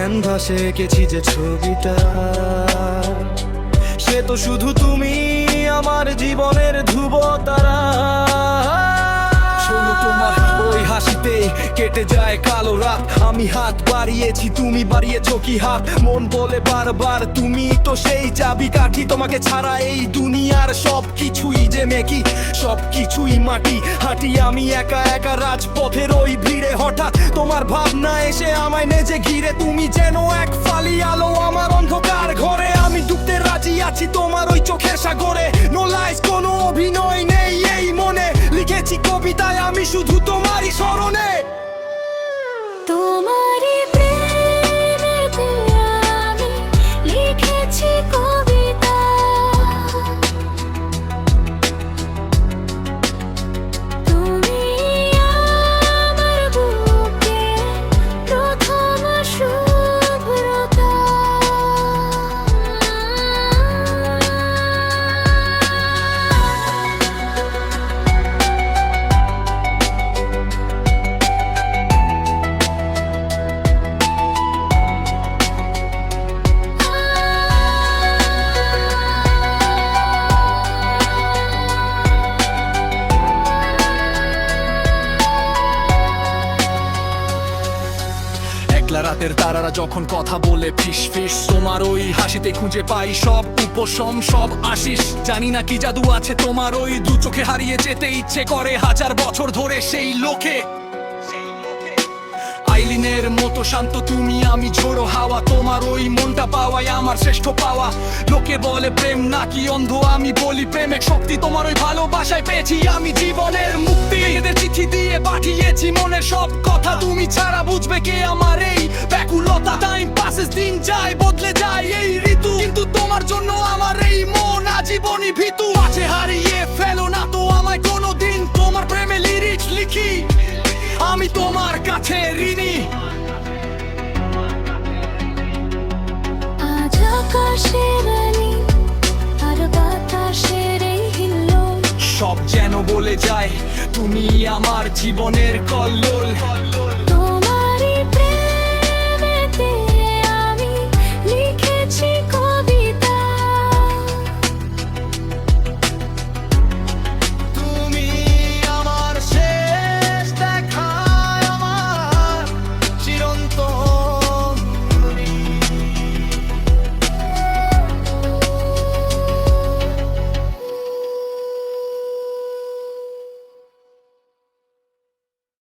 ক্যানভাসে এঁকেছি যে ছবিটা, সে তো শুধু তুমি, আমার জীবনের ধ্রুবতারা। শোনো, তোমার ওই হাসিতে কেটে যায় কালো রাত। আমি হাত বাড়িয়েছি, তুমি বাড়িয়েছো কি হাত? মন বলে বারবার তুমি তো সেই চাবিকাঠি। তোমাকে ছাড়া এই দুনিয়ার সব কিছুই যে মেকি, সব কিছুই মাটি। হাঁটি আমি একা একা রাজপথের ওই ভিড়ে, হঠাৎ তোমার ভাবনা এসে আমায় নেজে ঘিরে। তুমি যেন এক ফালি আলো আমার অন্ধকার ঘরে। আমি ডুবতে রাজি আছি তোমার ওই চোখের সাগরে। নো লাইস, কোনো অভিনয় নেই এই মনে। লিখেছি কবিতায় আমি শুধু তোমারই স্মরণে। তোমারই প্রেমেতে আমি লিখেছি কবিতা, তুমি আমার বুকে প্রথম শুভ্রতা। একলা রাতের তারারা যখন কথা বলে ফিস ফিস, তোমার ওই হাসিতে খুঁজে পাই সব উপশম, সব আশিস। জানি না কি জাদু আছে তোমার ওই দু চোখে, হারিয়ে যেতে ইচ্ছে করে হাজার বছর ধরে সেই লোকে। আইলিনের মতো শান্ত তুমি, আমি ঝোড়ো হাওয়া। তোমার ওই মনটা পাওয়াই আমার শ্রেষ্ঠ পাওয়া। লোকে বলে প্রেম নাকি অন্ধ, আমি বলি প্রেমের শক্তি। তোমার ওই ভালোবাসায় পেয়েছি আমি জীবনের মুক্তি। এদের চিঠি দিয়ে পাঠিয়েছি মনের সব কথা। তুমি ছাড়া বুঝবে কে আমার এই ব্যাকুলতা? টাইম পাসেস, দিন যায় বদলে যায় এই ঋতু, কিন্তু তোমার জন্য আমার এই মন আজীবনই ভীতু। আছে হারিয়ে ফেলো না তো আমায় কোনোদিন, তোমার প্রেমে লিরিক্স লিখি আমি তোমার কাছে ঋণী। আজ আকাশের আলো আর বাতাসের এই হিল্লোল, সব যেন বলে যায় তুমি আমার জীবনের কল্লোল।